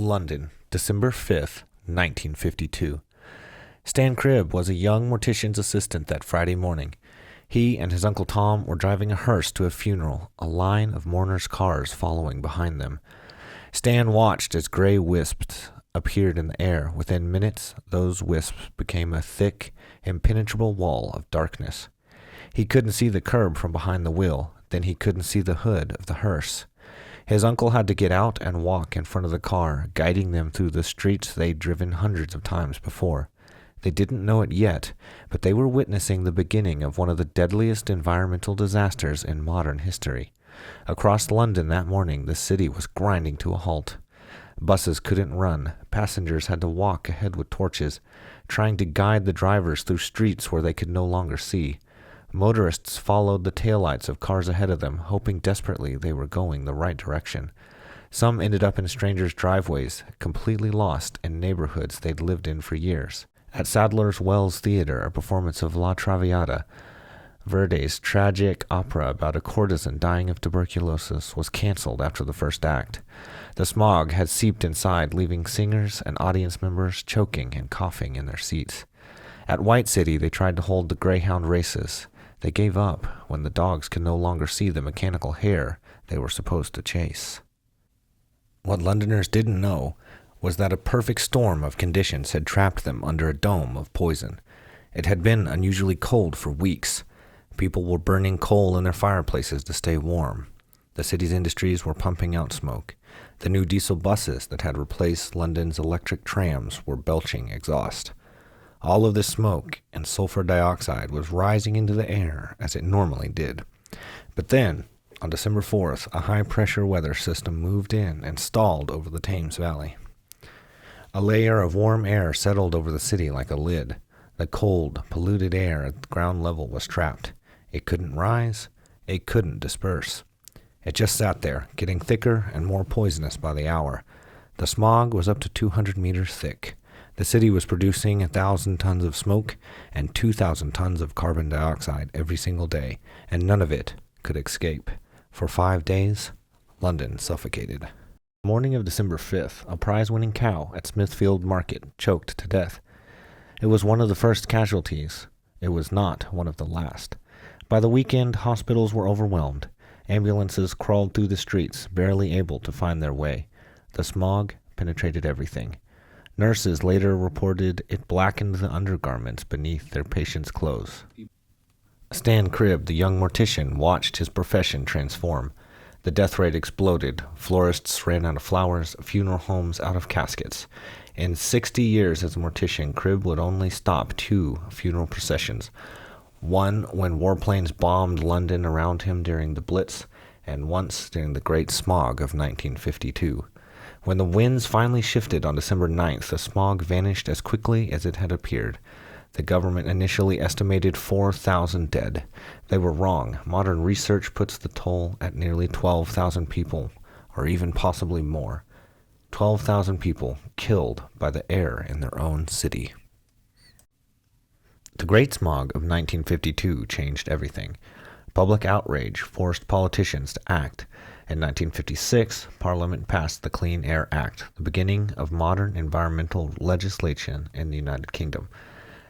London, December 5th, 1952. Stan Cribb was a young mortician's assistant that Friday morning. He and his Uncle Tom were driving a hearse to a funeral, a line of mourners' cars following behind them. Stan watched as gray wisps appeared in the air. Within minutes, those wisps became a thick, impenetrable wall of darkness. He couldn't see the curb from behind the wheel, then he couldn't see the hood of the hearse. His uncle had to get out and walk in front of the car, guiding them through the streets they'd driven hundreds of times before. They didn't know it yet, but they were witnessing the beginning of one of the deadliest environmental disasters in modern history. Across London that morning, the city was grinding to a halt. Buses couldn't run. Passengers had to walk ahead with torches, trying to guide the drivers through streets where they could no longer see. Motorists followed the taillights of cars ahead of them, hoping desperately they were going the right direction. Some ended up in strangers' driveways, completely lost in neighborhoods they'd lived in for years. At Sadler's Wells Theater, a performance of La Traviata, Verdi's tragic opera about a courtesan dying of tuberculosis, was canceled after the first act. The smog had seeped inside, leaving singers and audience members choking and coughing in their seats. At White City, they tried to hold the Greyhound races. They gave up when the dogs could no longer see the mechanical hare they were supposed to chase. What Londoners didn't know was that a perfect storm of conditions had trapped them under a dome of poison. It had been unusually cold for weeks. People were burning coal in their fireplaces to stay warm. The city's industries were pumping out smoke. The new diesel buses that had replaced London's electric trams were belching exhaust. All of this smoke and sulfur dioxide was rising into the air as it normally did. But then, on December 4th, a high-pressure weather system moved in and stalled over the Thames Valley. A layer of warm air settled over the city like a lid. The cold, polluted air at the ground level was trapped. It couldn't rise. It couldn't disperse. It just sat there, getting thicker and more poisonous by the hour. The smog was up to 200 meters thick. The city was producing 1,000 tons of smoke and 2,000 tons of carbon dioxide every single day, and none of it could escape. For 5 days, London suffocated. The morning of December 5th, a prize-winning cow at Smithfield Market choked to death. It was one of the first casualties. It was not one of the last. By the weekend, hospitals were overwhelmed. Ambulances crawled through the streets, barely able to find their way. The smog penetrated everything. Nurses later reported it blackened the undergarments beneath their patients' clothes. Stan Cribb, the young mortician, watched his profession transform. The death rate exploded. Florists ran out of flowers, funeral homes out of caskets. In 60 years as a mortician, Cribb would only stop 2 funeral processions. One when warplanes bombed London around him during the Blitz, and once during the Great Smog of 1952. When the winds finally shifted on December 9th, the smog vanished as quickly as it had appeared. The government initially estimated 4,000 dead. They were wrong. Modern research puts the toll at nearly 12,000 people, or even possibly more. 12,000 people killed by the air in their own city. The Great Smog of 1952 changed everything. Public outrage forced politicians to act. In 1956, Parliament passed the Clean Air Act, the beginning of modern environmental legislation in the United Kingdom.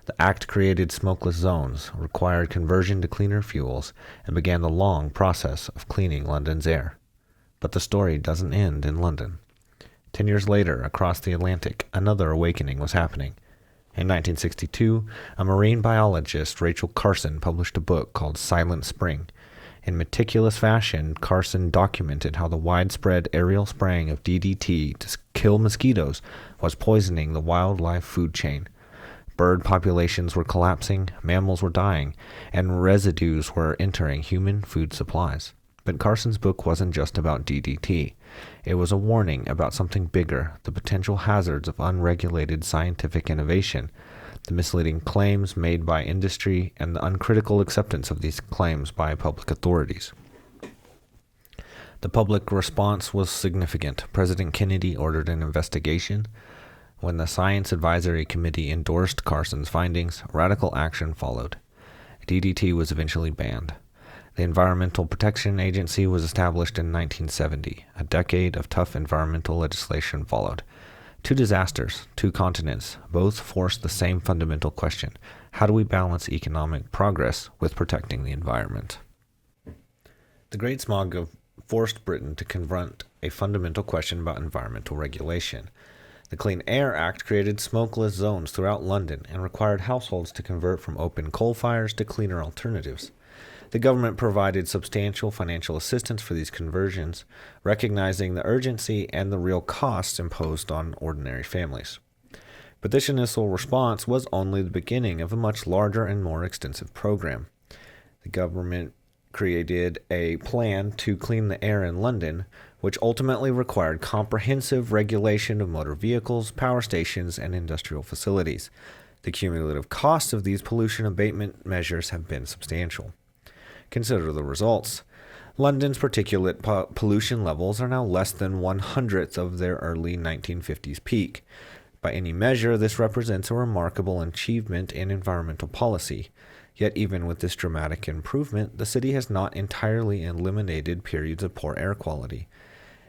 The act created smokeless zones, required conversion to cleaner fuels, and began the long process of cleaning London's air. But the story doesn't end in London. 10 years later, across the Atlantic, another awakening was happening. In 1962, a marine biologist, Rachel Carson, published a book called Silent Spring. In meticulous fashion, Carson documented how the widespread aerial spraying of DDT to kill mosquitoes was poisoning the wildlife food chain. Bird populations were collapsing, mammals were dying, and residues were entering human food supplies. But Carson's book wasn't just about DDT. It was a warning about something bigger, the potential hazards of unregulated scientific innovation, the misleading claims made by industry, and the uncritical acceptance of these claims by public authorities. The public response was significant. President Kennedy ordered an investigation. When the Science Advisory Committee endorsed Carson's findings, radical action followed. DDT was eventually banned. The Environmental Protection Agency was established in 1970. A decade of tough environmental legislation followed. Two disasters, two continents, both forced the same fundamental question: how do we balance economic progress with protecting the environment? The Great Smog forced Britain to confront a fundamental question about environmental regulation. The Clean Air Act created smokeless zones throughout London and required households to convert from open coal fires to cleaner alternatives. The government provided substantial financial assistance for these conversions, recognizing the urgency and the real costs imposed on ordinary families. But this initial response was only the beginning of a much larger and more extensive program. The government created a plan to clean the air in London, which ultimately required comprehensive regulation of motor vehicles, power stations, and industrial facilities. The cumulative costs of these pollution abatement measures have been substantial. Consider the results. London's particulate pollution levels are now less than 1/100th of their early 1950s peak. By any measure, this represents a remarkable achievement in environmental policy. Yet even with this dramatic improvement, the city has not entirely eliminated periods of poor air quality.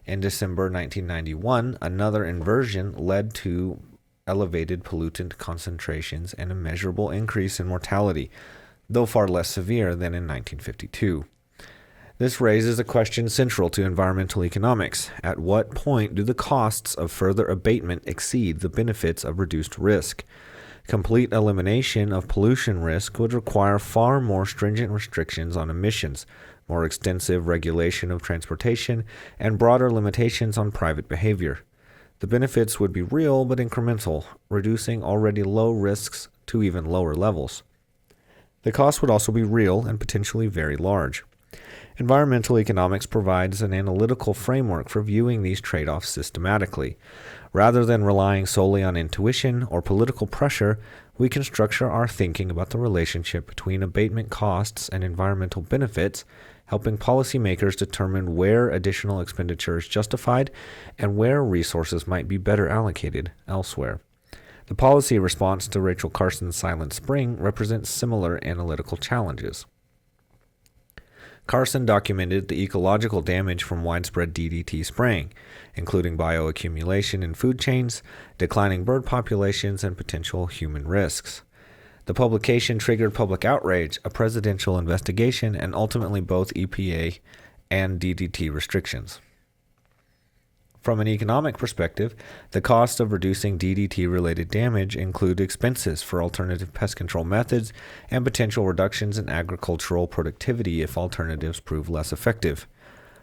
In December 1991, another inversion led to elevated pollutant concentrations and a measurable increase in mortality, though far less severe than in 1952. This raises a question central to environmental economics. At what point do the costs of further abatement exceed the benefits of reduced risk? Complete elimination of pollution risk would require far more stringent restrictions on emissions, more extensive regulation of transportation, and broader limitations on private behavior. The benefits would be real but incremental, reducing already low risks to even lower levels. The cost would also be real and potentially very large. Environmental economics provides an analytical framework for viewing these trade-offs systematically. Rather than relying solely on intuition or political pressure, we can structure our thinking about the relationship between abatement costs and environmental benefits, helping policymakers determine where additional expenditure is justified and where resources might be better allocated elsewhere. The policy response to Rachel Carson's Silent Spring represents similar analytical challenges. Carson documented the ecological damage from widespread DDT spraying, including bioaccumulation in food chains, declining bird populations, and potential human risks. The publication triggered public outrage, a presidential investigation, and ultimately both EPA and DDT restrictions. From an economic perspective, the cost of reducing DDT-related damage include expenses for alternative pest control methods and potential reductions in agricultural productivity if alternatives prove less effective.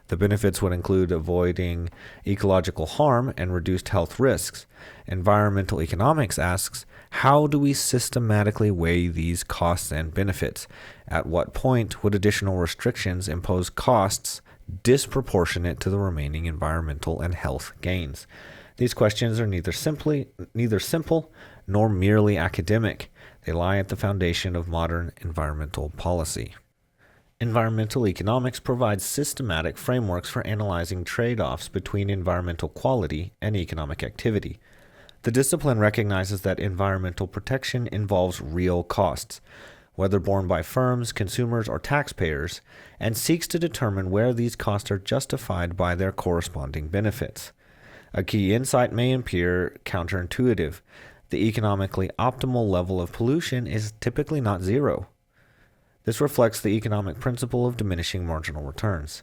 The benefits would include avoiding ecological harm and reduced health risks. Environmental economics asks, how do we systematically weigh these costs and benefits? At what point would additional restrictions impose costs disproportionate to the remaining environmental and health gains? These questions are neither simple nor merely academic. They lie at the foundation of modern environmental policy. Environmental economics provides systematic frameworks for analyzing trade-offs between environmental quality and economic activity. The discipline recognizes that environmental protection involves real costs, whether borne by firms, consumers, or taxpayers, and seeks to determine where these costs are justified by their corresponding benefits. A key insight may appear counterintuitive. The economically optimal level of pollution is typically not zero. This reflects the economic principle of diminishing marginal returns.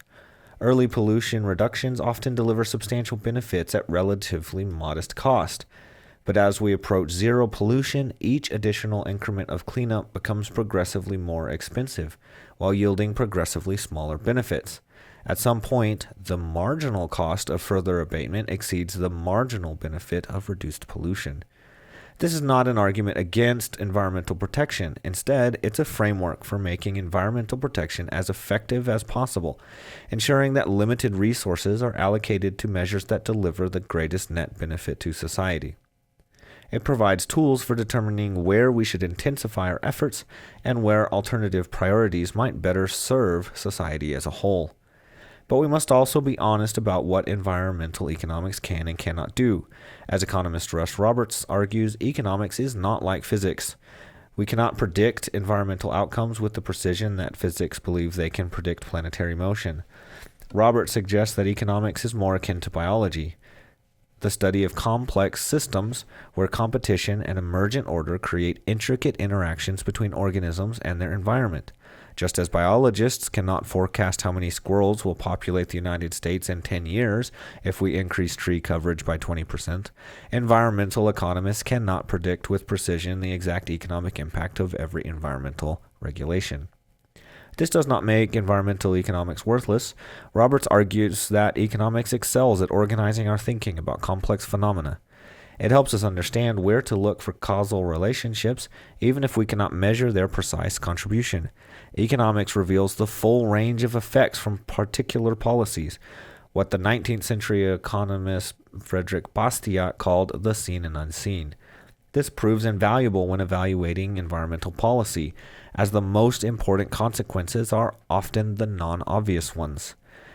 Early pollution reductions often deliver substantial benefits at relatively modest cost. But as we approach zero pollution, each additional increment of cleanup becomes progressively more expensive, while yielding progressively smaller benefits. At some point, the marginal cost of further abatement exceeds the marginal benefit of reduced pollution. This is not an argument against environmental protection. Instead, it's a framework for making environmental protection as effective as possible, ensuring that limited resources are allocated to measures that deliver the greatest net benefit to society. It provides tools for determining where we should intensify our efforts and where alternative priorities might better serve society as a whole. But we must also be honest about what environmental economics can and cannot do. As economist Russ Roberts argues, economics is not like physics. We cannot predict environmental outcomes with the precision that physics believes they can predict planetary motion. Roberts suggests that economics is more akin to biology, the study of complex systems where competition and emergent order create intricate interactions between organisms and their environment. Just as biologists cannot forecast how many squirrels will populate the United States in 10 years if we increase tree coverage by 20%, environmental economists cannot predict with precision the exact economic impact of every environmental regulation. This does not make environmental economics worthless. Roberts argues that economics excels at organizing our thinking about complex phenomena. It helps us understand where to look for causal relationships, even if we cannot measure their precise contribution. Economics reveals the full range of effects from particular policies, what the 19th century economist Frederick Bastiat called the seen and unseen. This proves invaluable when evaluating environmental policy, as the most important consequences are often the non-obvious ones.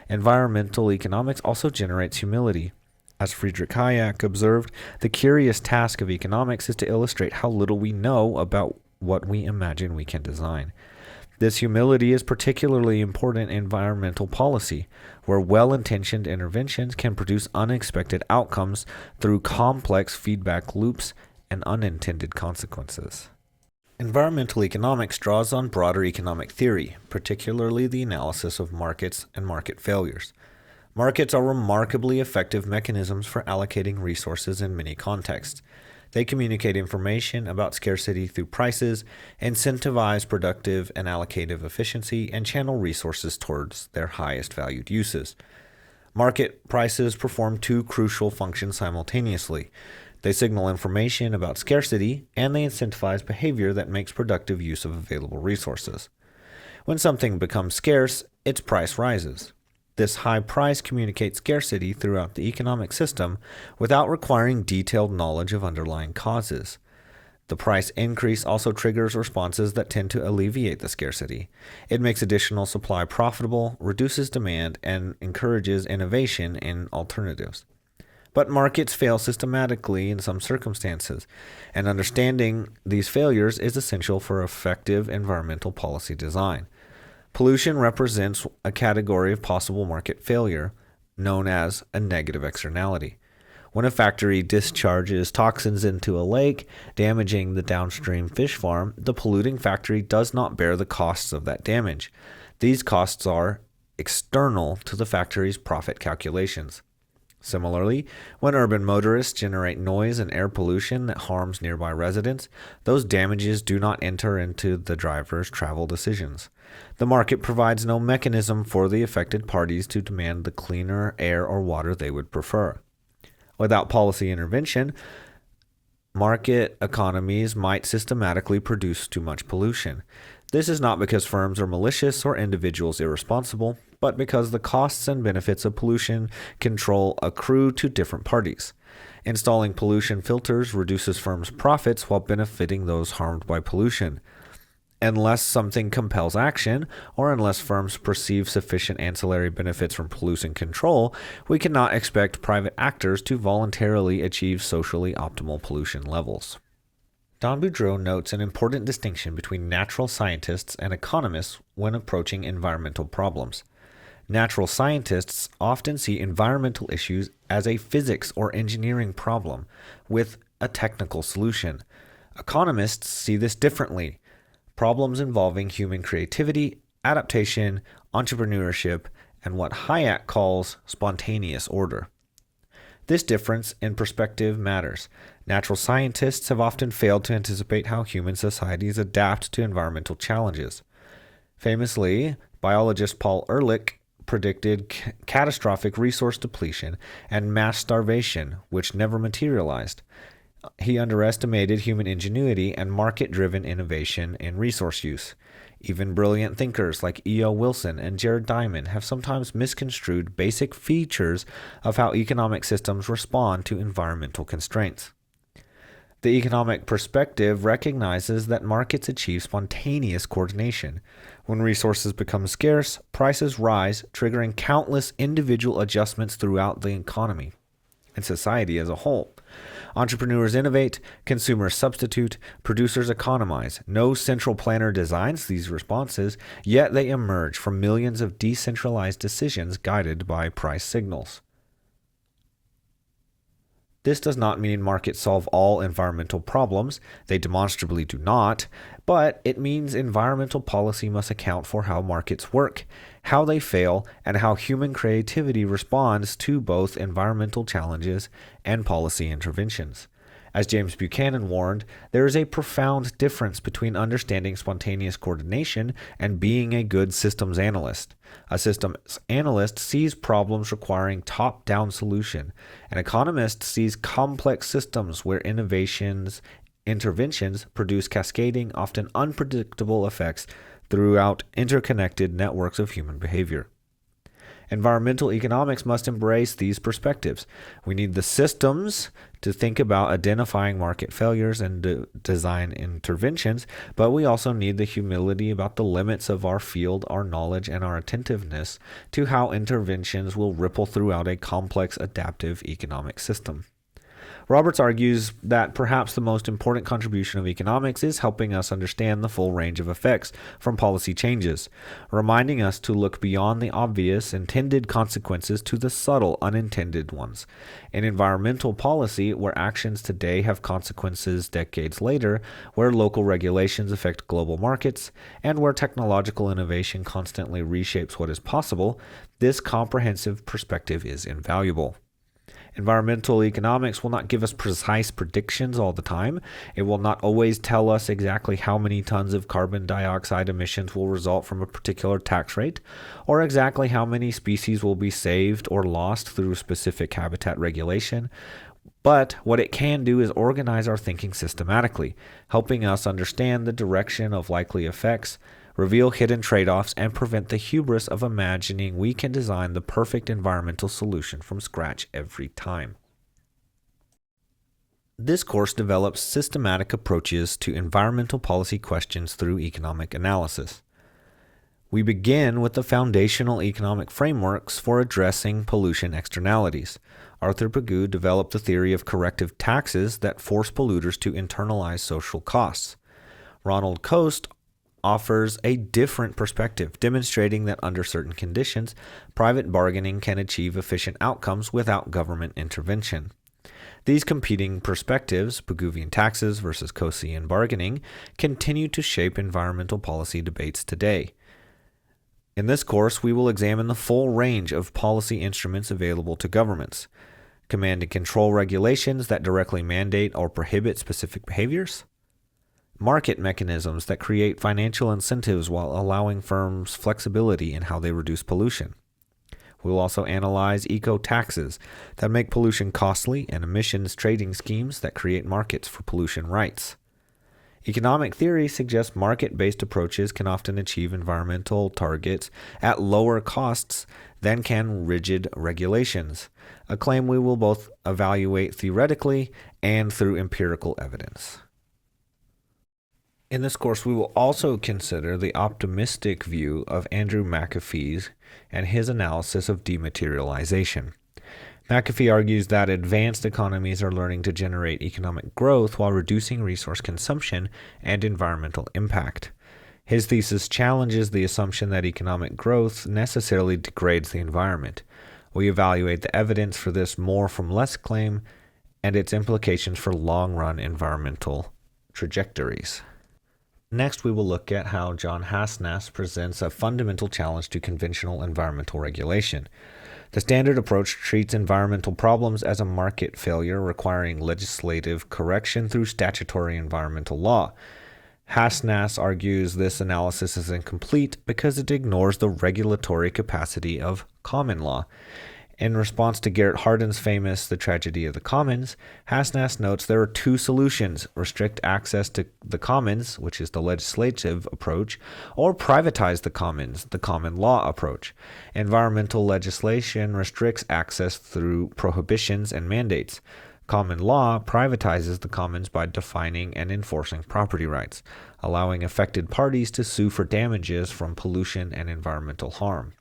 Environmental economics also generates humility. As Friedrich Hayek observed, the curious task of economics is to illustrate how little we know about what we imagine we can design. This humility is particularly important in environmental policy, where well-intentioned interventions can produce unexpected outcomes through complex feedback loops and unintended consequences. Environmental economics draws on broader economic theory, particularly the analysis of markets and market failures. Markets are remarkably effective mechanisms for allocating resources in many contexts. They communicate information about scarcity through prices, incentivize productive and allocative efficiency, and channel resources towards their highest valued uses. Market prices perform two crucial functions simultaneously. They signal information about scarcity, and they incentivize behavior that makes productive use of available resources. When something becomes scarce, its price rises. This high price communicates scarcity throughout the economic system without requiring detailed knowledge of underlying causes. The price increase also triggers responses that tend to alleviate the scarcity. It makes additional supply profitable, reduces demand, and encourages innovation in alternatives. But markets fail systematically in some circumstances, and understanding these failures is essential for effective environmental policy design. Pollution represents a category of possible market failure known as a negative externality. When a factory discharges toxins into a lake, damaging the downstream fish farm, the polluting factory does not bear the costs of that damage. These costs are external to the factory's profit calculations. Similarly, when urban motorists generate noise and air pollution that harms nearby residents, those damages do not enter into the driver's travel decisions. The market provides no mechanism for the affected parties to demand the cleaner air or water they would prefer. Without policy intervention, market economies might systematically produce too much pollution. This is not because firms are malicious or individuals irresponsible, but because the costs and benefits of pollution control accrue to different parties. Installing pollution filters reduces firms' profits while benefiting those harmed by pollution. Unless something compels action, or unless firms perceive sufficient ancillary benefits from pollution control, we cannot expect private actors to voluntarily achieve socially optimal pollution levels. Don Boudreaux notes an important distinction between natural scientists and economists when approaching environmental problems. Natural scientists often see environmental issues as a physics or engineering problem with a technical solution. Economists see this differently. Problems involving human creativity, adaptation, entrepreneurship, and what Hayek calls spontaneous order. This difference in perspective matters. Natural scientists have often failed to anticipate how human societies adapt to environmental challenges. Famously, biologist Paul Ehrlich predicted catastrophic resource depletion and mass starvation, which never materialized. He underestimated human ingenuity and market-driven innovation in resource use. Even brilliant thinkers like E.O. Wilson and Jared Diamond have sometimes misconstrued basic features of how economic systems respond to environmental constraints. The economic perspective recognizes that markets achieve spontaneous coordination. When resources become scarce, prices rise, triggering countless individual adjustments throughout the economy and society as a whole. Entrepreneurs innovate, consumers substitute, producers economize. No central planner designs these responses, yet they emerge from millions of decentralized decisions guided by price signals. This does not mean markets solve all environmental problems. They demonstrably do not, but it means environmental policy must account for how markets work, how they fail, and how human creativity responds to both environmental challenges and policy interventions. As James Buchanan warned, there is a profound difference between understanding spontaneous coordination and being a good systems analyst. A systems analyst sees problems requiring top-down solution. An economist sees complex systems where interventions produce cascading, often unpredictable effects throughout interconnected networks of human behavior. Environmental economics must embrace these perspectives. We need the systems to think about identifying market failures and design interventions, but we also need the humility about the limits of our field, our knowledge, and our attentiveness to how interventions will ripple throughout a complex adaptive economic system. Roberts argues that perhaps the most important contribution of economics is helping us understand the full range of effects from policy changes, reminding us to look beyond the obvious intended consequences to the subtle unintended ones. In environmental policy, where actions today have consequences decades later, where local regulations affect global markets, and where technological innovation constantly reshapes what is possible, this comprehensive perspective is invaluable. Environmental economics will not give us precise predictions all the time. It will not always tell us exactly how many tons of carbon dioxide emissions will result from a particular tax rate, or exactly how many species will be saved or lost through specific habitat regulation. But what it can do is organize our thinking systematically, helping us understand the direction of likely effects, reveal hidden trade-offs, and prevent the hubris of imagining we can design the perfect environmental solution from scratch every time. This course develops systematic approaches to environmental policy questions through economic analysis. We begin with the foundational economic frameworks for addressing pollution externalities. Arthur Pigou developed the theory of corrective taxes that force polluters to internalize social costs. Ronald Coase offers a different perspective, demonstrating that under certain conditions, private bargaining can achieve efficient outcomes without government intervention. These competing perspectives, Pigouvian taxes versus Coasean bargaining, continue to shape environmental policy debates today. In this course, we will examine the full range of policy instruments available to governments: command and control regulations that directly mandate or prohibit specific behaviors, market mechanisms that create financial incentives while allowing firms flexibility in how they reduce pollution. We will also analyze eco-taxes that make pollution costly and emissions trading schemes that create markets for pollution rights. Economic theory suggests market-based approaches can often achieve environmental targets at lower costs than can rigid regulations, a claim we will both evaluate theoretically and through empirical evidence. In this course, we will also consider the optimistic view of Andrew McAfee and his analysis of dematerialization. McAfee argues that advanced economies are learning to generate economic growth while reducing resource consumption and environmental impact. His thesis challenges the assumption that economic growth necessarily degrades the environment. We evaluate the evidence for this more from less claim and its implications for long-run environmental trajectories. Next, we will look at how John Hasnas presents a fundamental challenge to conventional environmental regulation. The standard approach treats environmental problems as a market failure requiring legislative correction through statutory environmental law. Hasnas argues this analysis is incomplete because it ignores the regulatory capacity of common law. In response to Garrett Hardin's famous The Tragedy of the Commons, Hasnas notes there are two solutions: restrict access to the commons, which is the legislative approach, or privatize the commons, the common law approach. Environmental legislation restricts access through prohibitions and mandates. Common law privatizes the commons by defining and enforcing property rights, allowing affected parties to sue for damages from pollution and environmental harm.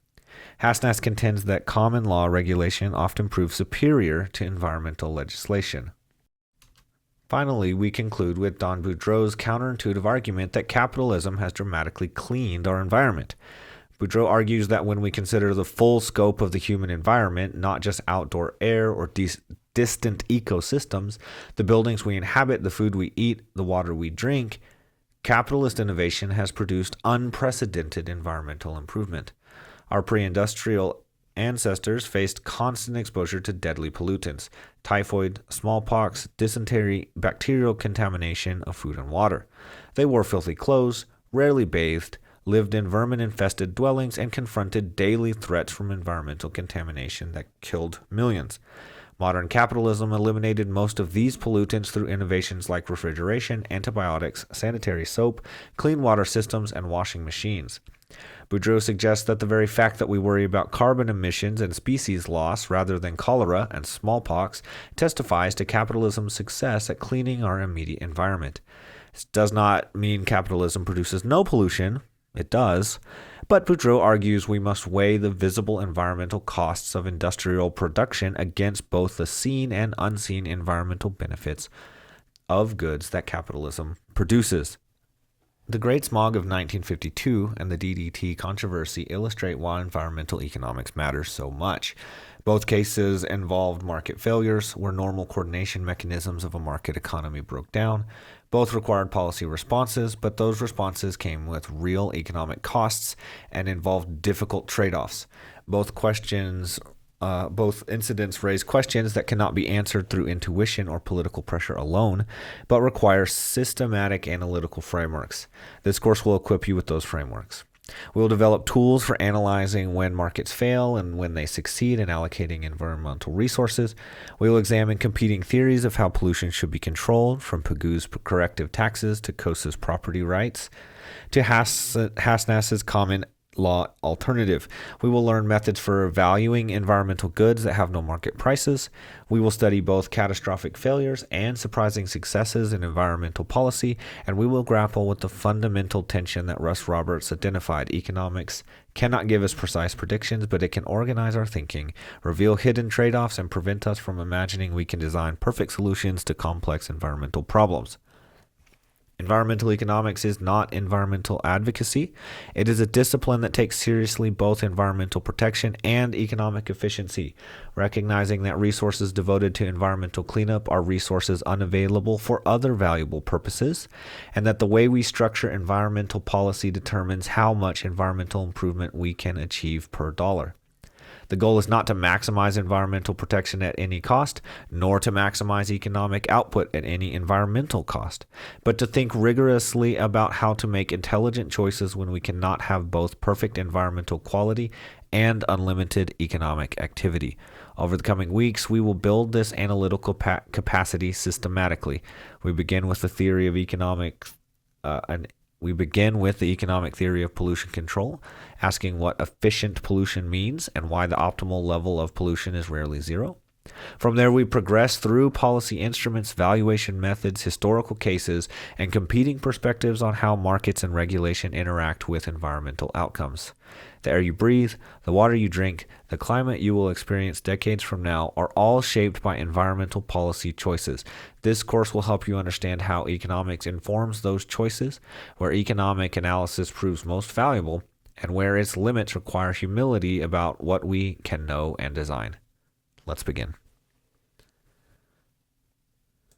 Hasnas contends that common law regulation often proves superior to environmental legislation. Finally, we conclude with Don Boudreaux's counterintuitive argument that capitalism has dramatically cleaned our environment. Boudreaux argues that when we consider the full scope of the human environment, not just outdoor air or distant ecosystems, the buildings we inhabit, the food we eat, the water we drink, capitalist innovation has produced unprecedented environmental improvement. Our pre-industrial ancestors faced constant exposure to deadly pollutants, typhoid, smallpox, dysentery, bacterial contamination of food and water. They wore filthy clothes, rarely bathed, lived in vermin-infested dwellings, and confronted daily threats from environmental contamination that killed millions. Modern capitalism eliminated most of these pollutants through innovations like refrigeration, antibiotics, sanitary soap, clean water systems, and washing machines. Boudreaux suggests that the very fact that we worry about carbon emissions and species loss rather than cholera and smallpox testifies to capitalism's success at cleaning our immediate environment. This does not mean capitalism produces no pollution. It does. But Boudreaux argues we must weigh the visible environmental costs of industrial production against both the seen and unseen environmental benefits of goods that capitalism produces. The Great Smog of 1952 and the DDT controversy illustrate why environmental economics matters so much. Both cases involved market failures, where normal coordination mechanisms of a market economy broke down. Both required policy responses, but those responses came with real economic costs and involved difficult trade-offs. Both incidents raise questions that cannot be answered through intuition or political pressure alone, but require systematic analytical frameworks. This course will equip you with those frameworks. We will develop tools for analyzing when markets fail and when they succeed in allocating environmental resources. We will examine competing theories of how pollution should be controlled, from Pagu's corrective taxes to Coase's property rights to Hassnass's common law alternative. We will learn methods for valuing environmental goods that have no market prices. We will study both catastrophic failures and surprising successes in environmental policy, and we will grapple with the fundamental tension that Russ Roberts identified. Economics cannot give us precise predictions, but it can organize our thinking, reveal hidden trade-offs, and prevent us from imagining we can design perfect solutions to complex environmental problems. Environmental economics is not environmental advocacy. It is a discipline that takes seriously both environmental protection and economic efficiency, recognizing that resources devoted to environmental cleanup are resources unavailable for other valuable purposes, and that the way we structure environmental policy determines how much environmental improvement we can achieve per dollar. The goal is not to maximize environmental protection at any cost, nor to maximize economic output at any environmental cost, but to think rigorously about how to make intelligent choices when we cannot have both perfect environmental quality and unlimited economic activity. Over the coming weeks, we will build this analytical capacity systematically. We begin with the economic theory of pollution control, asking what efficient pollution means and why the optimal level of pollution is rarely zero. From there, we progress through policy instruments, valuation methods, historical cases, and competing perspectives on how markets and regulation interact with environmental outcomes. The air you breathe, the water you drink, the climate you will experience decades from now are all shaped by environmental policy choices. This course will help you understand how economics informs those choices, where economic analysis proves most valuable, and where its limits require humility about what we can know and design. Let's begin.